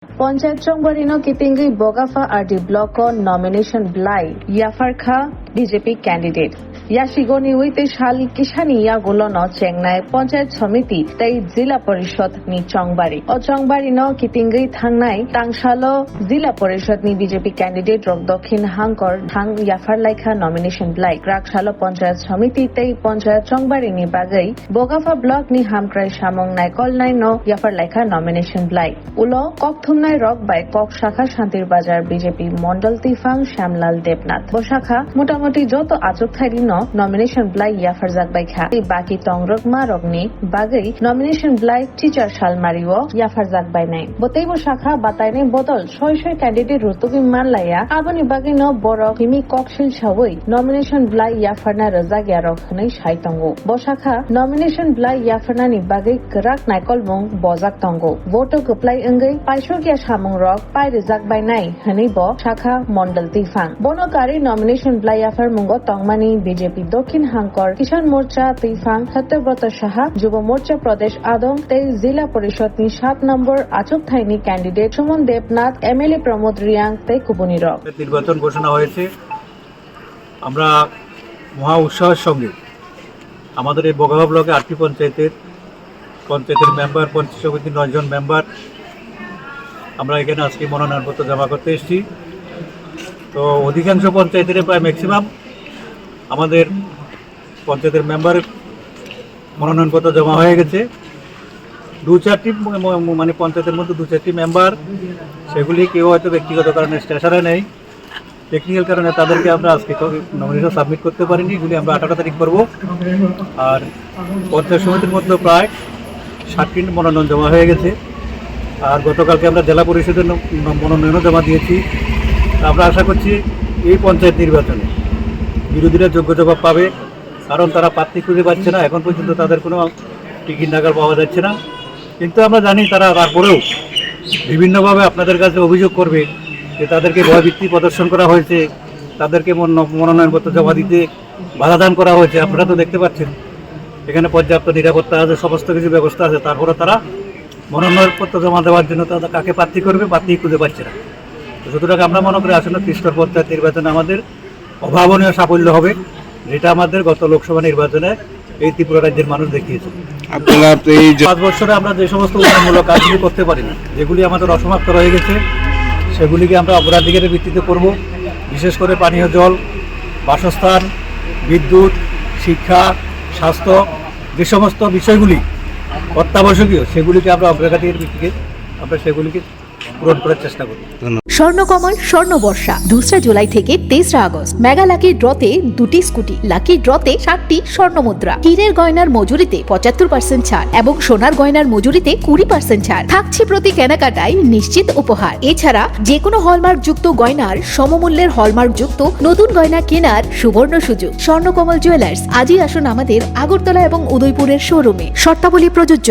পঞ্চায়েত চংবারিনো কিপিঙ্গি বগাফা আরডি ব্লক নমিনেশন ব্লাই ইয়াফার খা বিজেপি ক্যান্ডিডেট ইয়াশিগনি উইতে শাল কিষানি ইয়াগুলো ন চেংনায় পঞ্চায়েত সমিতি তাই জিলা পরিষদ নি চংবারি ও চংবারি ন কিপিঙ্গি থাংনাই তাংশালো জিলা পরিষদ নি বিজেপি ক্যান্ডিডেট রক দক্ষিণ হাংকর থাং ইয়াফার লাইখা নমিনেশন ব্লাই গ্রাকশালো পঞ্চায়েত সমিতি তাই পঞ্চায়েত চংবারি নি বাগৈ বগাফা ব্লক নি হামক্রাই সামং নাইকল নাই ন ইয়াফার লাইখা নমিনেশন ব্লাই উলো ককথুমনাই রক বাই কক শাখা শান্তির বাজার বিজেপি মন্ডল তিফাং শ্যামলাল দেবনাথ ও শাখা মোটামুটি যত আচক থাইরি ন নমিনেশন ব্লাই ইয়াফার জাগবাই খা বাকি তংরক মা রগনি বাগৈ নমিনেশন ব্লাই টিচার শালমারিও ইয়াফার জাগবাই নাই বতেইব শাখা বাতাইনে বদল ছয় ক্যান্ডিডেট রতুকি মানলাইয়া আবনি বাগৈ ন বড় হিমি ককশিল ছাওই নমিনেশন ব্লাই ইয়াফারনা রজাগিয়া রক হनै সাইতঙ্গো ব শাখা নমিনেশন ব্লাই ইয়াফারনানি বাগৈ গরাক নাইকল মং বজাক তঙ্গো ভোটো গপ্লাই অঙ্গৈ পাইছগিয়া সামং রক পাই রজাগবাই নাই হनै ব শাখা মন্ডল তিফাং বনকারী নমিনেশন ব্লাই ইয়াফার মুঙ্গ তংমানি বিজেপি দক্ষিণ হাংকর কিষাণ মোর্চা তিফাং সত্যব্রত সাহা যুব মোর্চা প্রদেশ আদং তেই জিলা পরিষদ নি 7 নম্বর আচক থাইনি ক্যান্ডিডেট সুমন দেবনাথ এমএলএ প্রমোদ রিয়াং তেই কুবনি রক নির্বাচন ঘোষণা হয়েছে। আমরা মহা উৎসাহের সঙ্গে আমাদের এই বগাফা ব্লকে 8টি পঞ্চায়েতের মেম্বার, পঞ্চায়েত সমিতির 9 জন মেম্বার আমরা এখানে আজকে মনোনয়নপত্র জমা করতে এসেছি। তো অধিকাংশ পঞ্চায়েতের প্রায় ম্যাক্সিমাম আমাদের পঞ্চায়েতের মেম্বারের মনোনয়নপত্র জমা হয়ে গেছে। 2-4টি মানে পঞ্চায়েতের মধ্যে 2-4টি মেম্বার সেগুলি কেউ হয়তো ব্যক্তিগত কারণে স্টেশনে নেই, টেকনিক্যাল কারণে তাদেরকে আমরা আজকে নমিনেশন সাবমিট করতে পারিনি। এগুলি আমরা 18 তারিখ করব। আর পঞ্চায়েত সমিতির মধ্যে প্রায় 60টি মনোনয়ন জমা হয়ে গেছে। আর গতকালকে আমরা জেলা পরিষদের মনোনয়নও জমা দিয়েছি। আমরা আশা করছি এই পঞ্চায়েত নির্বাচনে বিরোধীরা যোগ্য জবাব পাবে, কারণ তারা প্রার্থী খুঁজে পাচ্ছে না। এখন পর্যন্ত তাদের কোনো টিকিট নাগাল পাওয়া যাচ্ছে না। কিন্তু আমরা জানি তারা তারপরেও বিভিন্নভাবে আপনাদের কাছে অভিযোগ করবে যে তাদেরকে ভয়ভীতি প্রদর্শন করা হয়েছে, তাদেরকে মনোনয়নপত্র জমা দিতে বাধাদান করা হয়েছে। আপনারা তো দেখতে পাচ্ছেন এখানে পর্যাপ্ত নিরাপত্তা আছে, সমস্ত কিছু ব্যবস্থা আছে, তারপরে তারা মনোনয়নপত্র জমা দেওয়ার জন্য তারা কাকে প্রার্থী করবে প্রার্থী খুঁজে পাচ্ছে না। সুতরাং আমরা মনে করি আসলে ত্রিস্তর পঞ্চায়েত নির্বাচনে আমাদের অভাবনীয় সাফল্য হবে, যেটা আমাদের গত লোকসভা নির্বাচনে এই ত্রিপুরা রাজ্যের মানুষ দেখিয়েছে। আপনারা এই 5 বছরে আমরা যে সমস্ত উন্নয়নমূলক কাজগুলি করতে পারিনি, যেগুলি আমাদের অসমাপ্ত রয়ে গেছে, সেগুলিকে আমরা অগ্রাধিকারের ভিত্তিতে করব। বিশেষ করে পানীয় জল, বাসস্থান, বিদ্যুৎ, শিক্ষা, স্বাস্থ্য, যে সমস্ত বিষয়গুলি অত্যাবশ্যকীয় সেগুলিকে আমরা অগ্রাধিকারের ভিত্তিতে আমরা সেগুলিকে পূরণ করার চেষ্টা করি। স্বর্ণকমল স্বর্ণবর্ষা 2 জুলাই থেকে 23 আগস্ট মেগা লাকি ড্রতে 2টি স্কুটি, লাকি ড্রতে 7টি স্বর্ণমুদ্রা, হীরের গয়নার মজুরিতে 75% ছাড় এবং সোনার গয়নার মজুরিতে 20% ছাড় থাকছে প্রতি কেনাকাটায় নিশ্চিত উপহার। এছাড়া যে কোনো হলমার্ক যুক্ত গয়নার সমমূল্যের হলমার্ক যুক্ত নতুন গয়না কেনার সুবর্ণ সুযোগ। স্বর্ণকমল জুয়েলার্স, আজই আসুন আমাদের আগরতলা এবং উদয়পুরের শোরুমে। শর্তাবলী প্রযোজ্য।